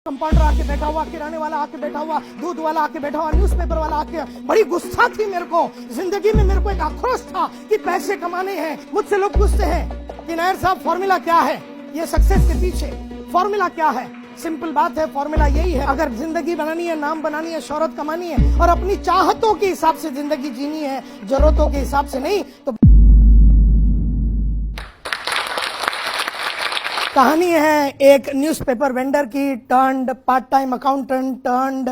Compounder आके बैठा हुआ, किराने वाला आके बैठा हुआ, दूध वाला आके बैठा हुआ, न्यूज़पेपर वाला आके, बड़ी गुस्सा थी मेरे को जिंदगी में। मेरे को एक आक्रोश था कि पैसे कमाने हैं। मुझसे लोग पूछते हैं कि नायर साहब फॉर्मूला क्या है, ये सक्सेस के पीछे फॉर्मूला क्या है? सिंपल बात है, फॉर्मूला यही है, अगर जिंदगी बनानी है, नाम बनानी है, शोहरत कमानी है और अपनी चाहतों के हिसाब से जिंदगी जीनी है, जरूरतों के हिसाब से नहीं, तो कहानी है एक न्यूज़पेपर वेंडर की, turned part time accountant, turned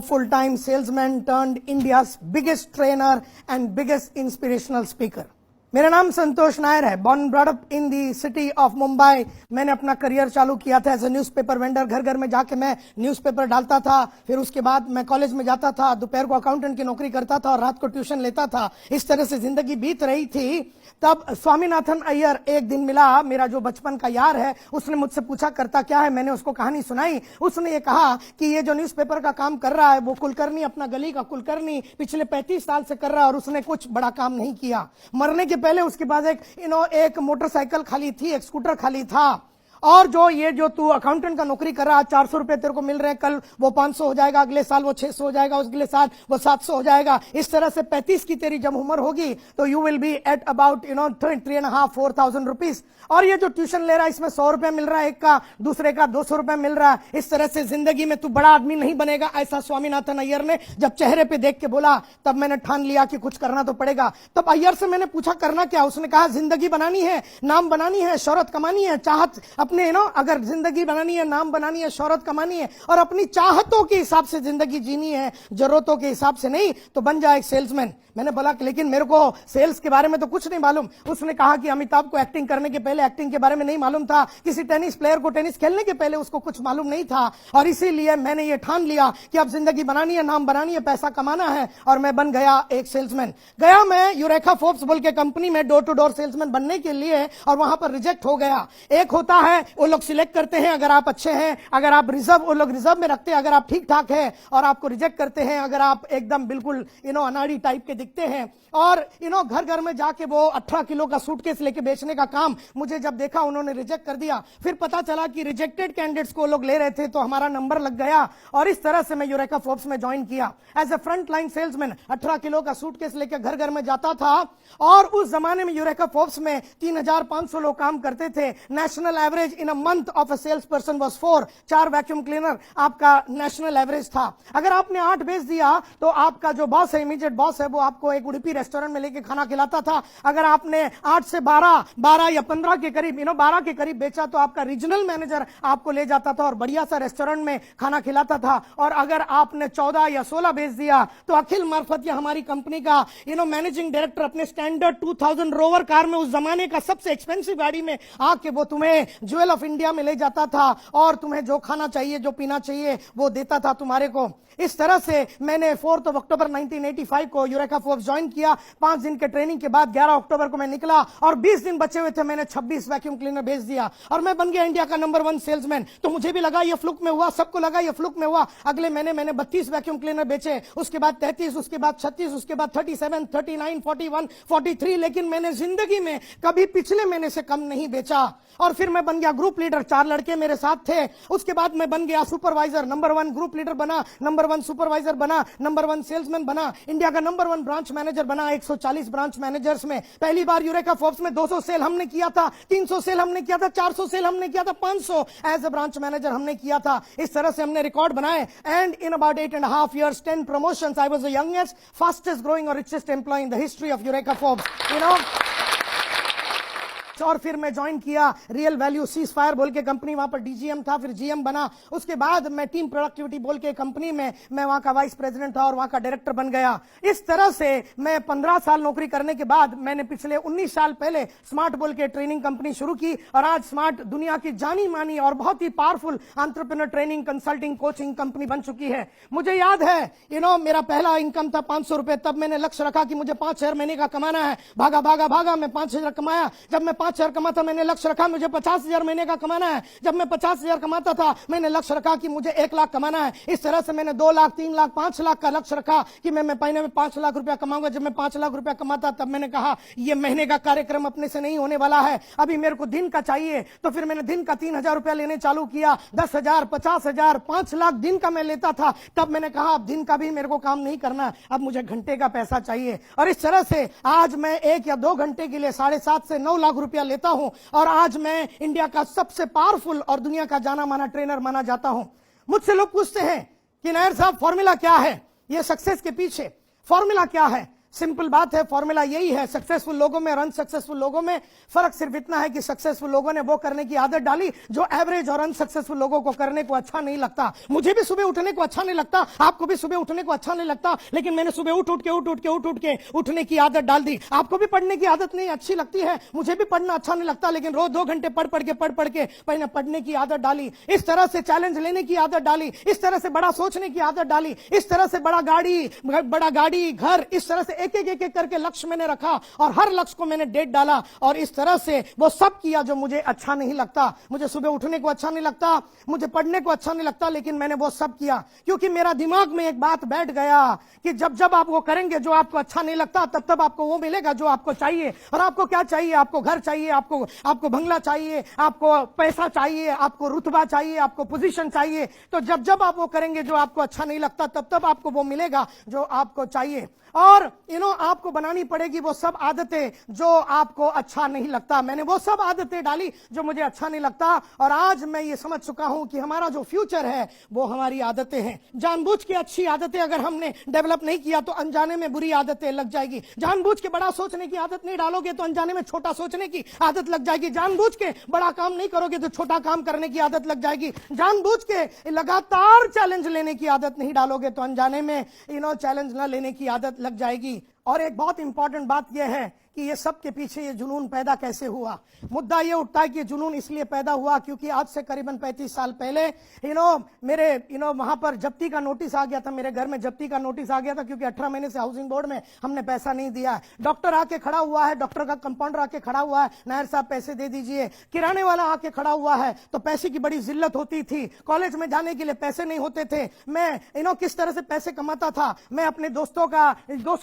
full time salesman, turned India's biggest trainer and biggest inspirational speaker. मेरा नाम संतोष नायर है। Born brought up in the city of Mumbai. मैंने अपना करियर चालू किया था एज ए न्यूज़पेपर वेंडर। घर घर में जाके मैं न्यूज़पेपर डालता था। फिर उसके बाद मैं कॉलेज में जाता था, दोपहर को अकाउंटेंट की नौकरी करता था और रात को ट्यूशन लेता था। इस तरह से जिंदगी बीत रही थी। तब स्वामीनाथन अय्यर एक दिन मिला, मेरा जो बचपन का यार है। उसने मुझसे पूछा करता क्या है, मैंने उसको कहानी सुनाई। उसने ये कहा कि ये जो न्यूज़पेपर का काम कर रहा है वो कुलकर्णी, अपना गली का कुलकर्णी पिछले 35 साल से कर रहा है और उसने कुछ बड़ा काम नहीं किया। मरने के पहले उसके पास एक मोटरसाइकिल खाली थी, एक स्कूटर खाली था। और जो तू अकाउंटेंट का नौकरी कर रहा है, 400 रुपए तेरे को मिल रहे हैं, कल वो 500 हो जाएगा, अगले साल वो 600 हो जाएगा, अगले साल वो 700 हो जाएगा। इस तरह से 35 की तेरी जब उम्र होगी तो you will be at about 3,500-4,000 rupees. और ये जो ट्यूशन ले रहा है इसमें 100 रुपए मिल रहा है एक का, दूसरे का 200 रुपए मिल रहा है। इस तरह से जिंदगी में तू बड़ा आदमी नहीं बनेगा, ऐसा स्वामीनाथन अय्यर ने जब चेहरे पे देख के बोला, तब मैंने ठान लिया कि कुछ करना तो पड़ेगा। तब अय्यर से मैंने पूछा करना क्या? उसने कहा जिंदगी बनानी है, नाम बनानी है, शोहरत कमानी है, चाहत अपने अगर जिंदगी बनानी है, नाम बनानी है, शोहरत कमानी है और अपनी चाहतों के हिसाब से जिंदगी जीनी है, जरूरतों के हिसाब से नहीं, तो बन जाए एक सेल्समैन। मैंने बोला कि लेकिन मेरे को सेल्स के बारे में तो कुछ नहीं मालूम। उसने कहा कि अमिताभ को एक्टिंग करने के पहले एक्टिंग के बारे में नहीं मालूम था, किसी टेनिस प्लेयर को टेनिस खेलने के पहले उसको कुछ मालूम नहीं था। और इसीलिए मैंने ये ठान लिया कि अब जिंदगी बनानी है, नाम बनानी है, पैसा कमाना है और मैं बन गया एक सेल्समैन। गया मैं यूरेका फोर्ब्स बोल के कंपनी में डोर टू डोर सेल्समैन बनने के लिए और वहां पर रिजेक्ट हो गया। एक होता है वो लोग सिलेक्ट करते हैं, अगर आप अच्छे हैं, अगर आप रिजर्व, वो लोग रिजर्व में रखते हैं, अगर आप ठीक ठाक हैं, और आपको रिजेक्ट करते हैं अगर आप एकदम बिल्कुल अनाड़ी टाइप के दिखते हैं। और घर घर में जाके वो 18 किलो का सूटकेस लेके बेचने का काम मुझे जब देखा उन्होंने रिजेक्ट कर दिया। फिर पता चला कि रिजेक्टेड कैंडिडेट्स को लोग ले रहे थे, तो हमारा नंबर लग गया और इस तरह से मैं यूरेका फोर्ब्स में ज्वाइन किया as a front line salesman. 18 kilo का सूटकेस लेके घर घर में जाता था और उस जमाने में यूरेका फोर्ब्स में 3,500 लोग काम करते थे। National average in a month of a sales person was 4 vacuum cleaner आपका नेशनल एवरेज था। अगर आपने 8 बेच दिया तो आपका जो बॉस है, इमीडिएट बॉस है, वो आपको एक उडुपी रेस्टोरेंट में लेके खाना खिलाता था। अगर आपने 8 से 12 या 15 के करीब 12 के करीब बेचा तो आपका रीजनल मैनेजर आपको ले जाता था और बढ़िया सा रेस्टोरेंट में खाना खिलाता था। और अगर आपने 14 या 16 बेच दिया तो अखिल मार्फत या हमारी कंपनी का मैनेजिंग डायरेक्टर अपने स्टैंडर्ड 2000 रोवर कार में, उस जमाने का सबसे एक्सपेंसिव गाड़ी में आके वो तुम्हें ज्वेल ऑफ इंडिया में ले जाता था और तुम्हें जो खाना चाहिए, जो पीना चाहिए वो देता था तुम्हारे को। इस तरह से मैंने 4 अक्टूबर 1985 को यूरेका फोर्ब्स ज्वाइन किया। 5 दिन के ट्रेनिंग के बाद 11 अक्टूबर को मैं निकला और 20 दिन बचे हुए थे, मैंने 26 वैक्यूम क्लीनर बेच दिया और मैं बन गया इंडिया का नंबर 1 सेल्समैन। तो मुझे भी लगा ये फ्लुक में हुआ, सबको लगा ये फ्लुक में हुआ। अगले महीने मैंने 32 वैक्यूम क्लीनर बेचे, उसके बाद 33, उसके बाद 36, उसके बाद 37, 39, 41, 43, लेकिन मैंने जिंदगी में कभी पिछले महीने से कम नहीं बेचा। और फिर मैं बन गया ग्रुप लीडर, 4 लड़के मेरे साथ थे। उसके बाद मैं बन गया सुपरवाइजर, नंबर 1 ग्रुप लीडर बना, नंबर 1 सुपरवाइजर बना, नंबर 1 सेल्समैन बना, इंडिया का नंबर 1 ब्रांच मैनेजर बना। 140 ब्रांच मैनेजर्स में पहली बार यूरेका फोर्ब्स में 200 सेल हमने किया था, 300 सेल हमने किया था, 400 सेल हमने किया था, 500 एज ए ब्रांच मैनेजर हमने किया था। इस तरह से हमने रिकॉर्ड बनाए and in about 8.5 years 10 promotions, I was the youngest, fastest growing और richest employee in the history of eureka Forbes. और फिर मैं ज्वाइन किया रियल वैल्यू सीजफायर बोल के कंपनी, वहां पर डीजीएम था, फिर जीएम बना। उसके बाद मैं टीम प्रोडक्टिविटी बोल के कंपनी में मैं वहां का वाइस प्रेसिडेंट था और वहां का डायरेक्टर बन गया। इस तरह से मैं 15 साल नौकरी करने के बाद मैंने पिछले 19 साल पहले स्मार्ट बोल के ट्रेनिंग कंपनी शुरू की और आज स्मार्ट दुनिया की जानी मानी और बहुत ही powerful entrepreneur training, consulting, coaching company बन चुकी है। मुझे याद है मेरा पहला इनकम था 500 रुपए। तब मैंने लक्ष्य रखा कि मुझे 5,000 महीने का कमाना है। भागा भागा भागा मैं 5,000 कमाया। जब मैं 5,000 कमाता, मैंने लक्ष्य रखा मुझे 50,000 महीने का कमाना है। जब मैं 50,000 कमाता था, मैंने लक्ष्य रखा कि मुझे 1 लाख कमाना है। इस तरह से मैंने 2 लाख, 3 लाख, 5 लाख का लक्ष्य रखा कि मैं महीने में 5 लाख रुपया कमाऊंगा। जब मैं 5 लाख रुपया कमाता, तब मैंने कहा यह महीने का कार्यक्रम अपने से नहीं होने वाला है, अभी मेरे को दिन का चाहिए। तो फिर मैंने दिन का 3,000 रुपया लेने चालू किया। 10,000, 50,000, 5 लाख दिन का मैं लेता था। तब मैंने कहा अब दिन का भी मेरे को काम नहीं करना, अब मुझे घंटे का पैसा चाहिए। और इस तरह से आज मैं 1 या 2 घंटे के लिए 7.5 से 9 लाख रुपया लेता हूं, और आज मैं इंडिया का सबसे पावरफुल और दुनिया का जाना माना ट्रेनर माना जाता हूं। मुझसे लोग पूछते हैं कि नायर साहब फॉर्मूला क्या है, ये सक्सेस के पीछे फॉर्मूला क्या है? सिंपल बात है, फॉर्मूला यही है। सक्सेसफुल लोगों में और अनसक्सेसफुल लोगों में फर्क सिर्फ इतना है कि सक्सेसफुल लोगों ने वो करने की आदत डाली जो एवरेज और अनसक्सेसफुल लोगों को करने को अच्छा नहीं लगता। मुझे भी सुबह उठने को अच्छा नहीं लगता, आपको भी सुबह उठने को अच्छा नहीं लगता, लेकिन मैंने सुबह उठ के उठने की आदत डाल दी। आपको भी पढ़ने की आदत नहीं अच्छी लगती है, मुझे भी पढ़ना अच्छा नहीं लगता, लेकिन रोज 2 घंटे पढ़ के मैंने पढ़ने की आदत डाली। इस तरह से चैलेंज लेने की आदत डाली, इस तरह से बड़ा सोचने की आदत डाली, इस तरह से बड़ा गाड़ी घर, इस तरह से एक एक करके लक्ष्य मैंने रखा, और हर लक्ष्य को मैंने डेट डाला, और इस तरह से वो सब किया जो मुझे अच्छा नहीं लगता। मुझे सुबह उठने को अच्छा नहीं लगता, मुझे पढ़ने को अच्छा नहीं लगता, लेकिन मैंने वो सब किया क्योंकि मेरा दिमाग में एक बात बैठ गया कि जब आप वो करेंगे जो आपको अच्छा नहीं लगता, तब आपको वो मिलेगा जो आपको चाहिए। और आपको क्या चाहिए? आपको घर चाहिए, आपको बंगला चाहिए, आपको पैसा चाहिए, आपको रुतबा चाहिए, आपको पोजीशन चाहिए। तो जब आप वो करेंगे जो आपको अच्छा नहीं लगता, तब आपको वो मिलेगा जो आपको चाहिए। और आपको बनानी पड़ेगी वो सब आदतें जो आपको अच्छा नहीं लगता। मैंने वो सब आदतें डाली जो मुझे अच्छा नहीं लगता, और आज मैं ये समझ चुका हूं कि हमारा जो फ्यूचर है वो हमारी आदतें हैं। जानबूझ के अच्छी आदतें अगर हमने डेवलप नहीं किया तो अनजाने में बुरी आदतें लग जाएगी। जानबूझ के बड़ा सोचने की आदत नहीं डालोगे तो अनजाने में छोटा सोचने की आदत लग जाएगी। जानबूझ के बड़ा काम नहीं करोगे तो छोटा काम करने की आदत लग जाएगी। जानबूझ के लगातार चैलेंज लेने की आदत नहीं डालोगे तो अनजाने में चैलेंज न लेने की आदत लग जाएगी। और एक बहुत इंपॉर्टेंट बात यह है कि ये सब के पीछे ये जुनून पैदा कैसे हुआ। मुद्दा ये उठता है कि जुनून इसलिए पैदा हुआ क्योंकि आज से करीबन 35 साल पहले मेरे वहां पर जब्ती का नोटिस आ गया था। मेरे घर में जब्ती का नोटिस आ गया था क्योंकि 18 महीने से हाउसिंग बोर्ड में हमने पैसा नहीं दिया। डॉक्टर आके खड़ा हुआ है, डॉक्टर का कंपाउंडर आके खड़ा हुआ है, नायर साहब पैसे दे दीजिए। किराने वाला आके खड़ा हुआ है, तो पैसे की बड़ी जिल्लत होती थी। कॉलेज में जाने के लिए पैसे नहीं होते थे। मैं किस तरह से पैसे कमाता था। मैं अपने दोस्त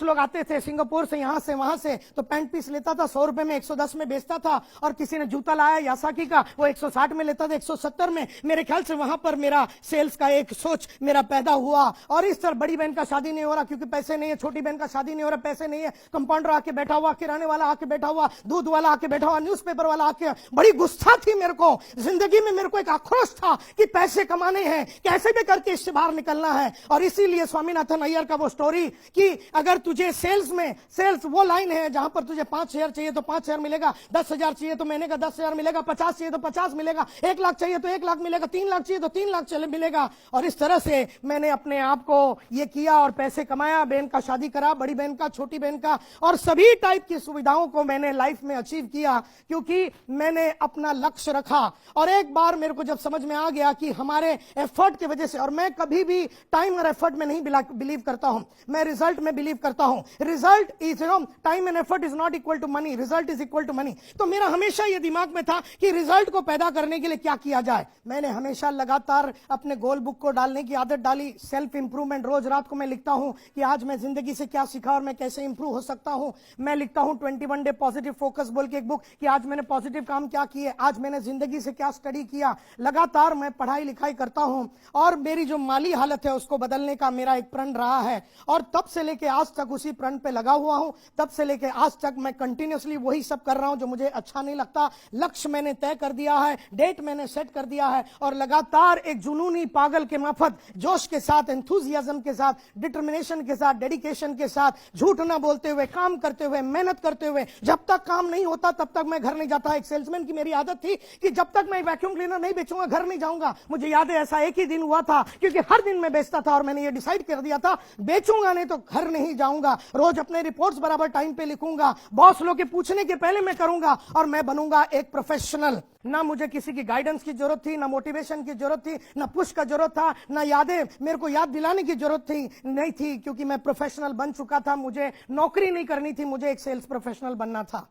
लोग आते थे सिंगापुर से, यहां से वहां से, तो पैंट पीस लेता था, 100 रुपए में 110 में बेचता था। और किसी ने जूता लाया यासाकी का, वो 160 में लेता था, 170 में। मेरे ख्याल से वहां पर मेरा सेल्स का एक सोच मेरा पैदा हुआ। और इस तरह बड़ी बहन का शादी नहीं हो रहा क्योंकि पैसे नहीं है, छोटी बहन का शादी नहीं हो रहा, पैसे नहीं है। कंपाउंडर आके बैठा हुआ, किराने वाला आके बैठा हुआ, दूध वाला आके बैठा हुआ, न्यूज़पेपर वाला आके। बड़ी गुस्सा थी मेरे को जिंदगी में, मेरे को एक आक्रोश था कि पैसे कमाने हैं, कैसे भी करके इससे बाहर निकलना है। और इसीलिए स्वामीनाथन अय्यर का वो स्टोरी कि अगर तुझे सेल्स वो लाइन है जहां पर तुझे 5,000 चाहिए तो 5,000 मिलेगा, 10,000 चाहिए तो महीने का 10,000 मिलेगा, 50 चाहिए तो 50 मिलेगा, 1 लाख चाहिए तो 1 लाख मिलेगा, 3 लाख चाहिए तो 3 लाख मिलेगा। और इस तरह से मैंने अपने आप को ये किया और पैसे कमाया। बहन का शादी करा, बड़ी बहन का, छोटी बहन का, और सभी टाइप की सुविधाओं को मैंने लाइफ में अचीव किया क्योंकि मैंने अपना लक्ष्य रखा। और एक बार मेरे को जब समझ में आ गया कि हमारे एफर्ट की वजह से, और मैं कभी भी टाइम और एफर्ट में नहीं बिलीव करता हूं, मैं रिजल्ट में बिलीव करता हूं। Result is time and effort is not equal to money, result is equal to money. तो मेरा हमेशा यह दिमाग में था कि रिजल्ट को पैदा करने के लिए क्या किया जाए। मैंने हमेशा लगातार अपने गोल बुक को डालने की आदत डाली। सेल्फ इंप्रूवमेंट, रोज रात को मैं लिखता हूं कि आज मैं जिंदगी से क्या सीखा और मैं कैसे इंप्रूव हो सकता हूं। मैं लिखता हूं 21 डे पॉजिटिव फोकस बोल के एक बुक कि आज मैंने पॉजिटिव काम क्या किए, आज मैंने जिंदगी से क्या स्टडी किया। लगातार मैं पढ़ाई लिखाई करता हूं और मेरी जो माली हालत है उसको बदलने का मेरा एक प्रण रहा है। और तब से लेके आज तक उसी प्रण पे लगा हुआ हूं। तब से लेके आज तक मैं कंटिन्यूअसली वही सब कर रहा हूं जो मुझे अच्छा नहीं लगता। लक्ष्य मैंने तय कर दिया है, डेट मैंने सेट कर दिया है, और लगातार एक जुनूनी पागल के माफत जोश के साथ, एंथुजियाज्म के साथ, डिटर्मिनेशन के साथ, डेडिकेशन के साथ, झूठ ना बोलते हुए, काम करते हुए, मेहनत करते हुए, जब तक काम नहीं होता तब तक मैं घर नहीं जाता। एक सेल्समैन की मेरी आदत थी कि जब तक मैं वैक्यूम क्लीनर नहीं बेचूंगा घर नहीं जाऊंगा। मुझे याद है ऐसा एक ही दिन हुआ था क्योंकि हर दिन मैं बेचता था और मैंने ये डिसाइड कर दिया था बेचूंगा नहीं तो घर नहीं जाऊंगा। रोज अपने रिपोर्ट्स बराबर टाइम पे लिखूंगा, बॉस लोग के पूछने के पहले मैं करूंगा, और मैं बनूंगा एक प्रोफेशनल। ना मुझे किसी की गाइडेंस की जरूरत थी, ना मोटिवेशन की जरूरत थी, ना पुश का जरूरत था, ना यादें मेरे को याद दिलाने की जरूरत नहीं थी क्योंकि मैं प्रोफेशनल बन चुका था। मुझे नौकरी नहीं करनी थी, मुझे एक सेल्स प्रोफेशनल बनना था।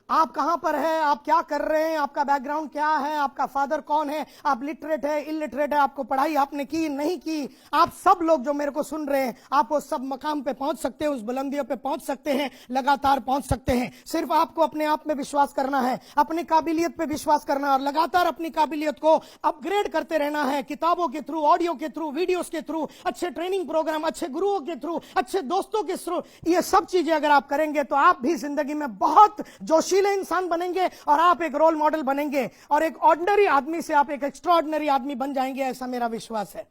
आप कहां पर है, आप क्या कर रहे हैं, आपका बैकग्राउंड क्या है, आपका फादर कौन है, आप लिटरेट है, इलिटरेट है, आपको पढ़ाई आपने की नहीं की, आप सब लोग जो मेरे को सुन रहे हैं, आप वो सब मकाम पे पहुंच सकते हैं, उस बुलंदियों पे पहुंच सकते हैं, लगातार पहुंच सकते हैं। सिर्फ आपको अपने आप में विश्वास करना है, अपनी काबिलियत पे विश्वास करना है और लगातार अपनी काबिलियत को अपग्रेड करते रहना है, किताबों के थ्रू, ऑडियो के थ्रू, वीडियोस के थ्रू, अच्छे ट्रेनिंग प्रोग्राम, अच्छे गुरुओं के थ्रू, अच्छे दोस्तों के थ्रू। ये सब चीजें अगर आप करेंगे तो आप भी जिंदगी में बहुत जोशीले इंसान बनेंगे और आप एक रोल मॉडल बनेंगे और एक ऑर्डिनरी आदमी से आप एक एक्स्ट्राऑर्डिनरी आदमी बन जाएंगे, ऐसा मेरा विश्वास है।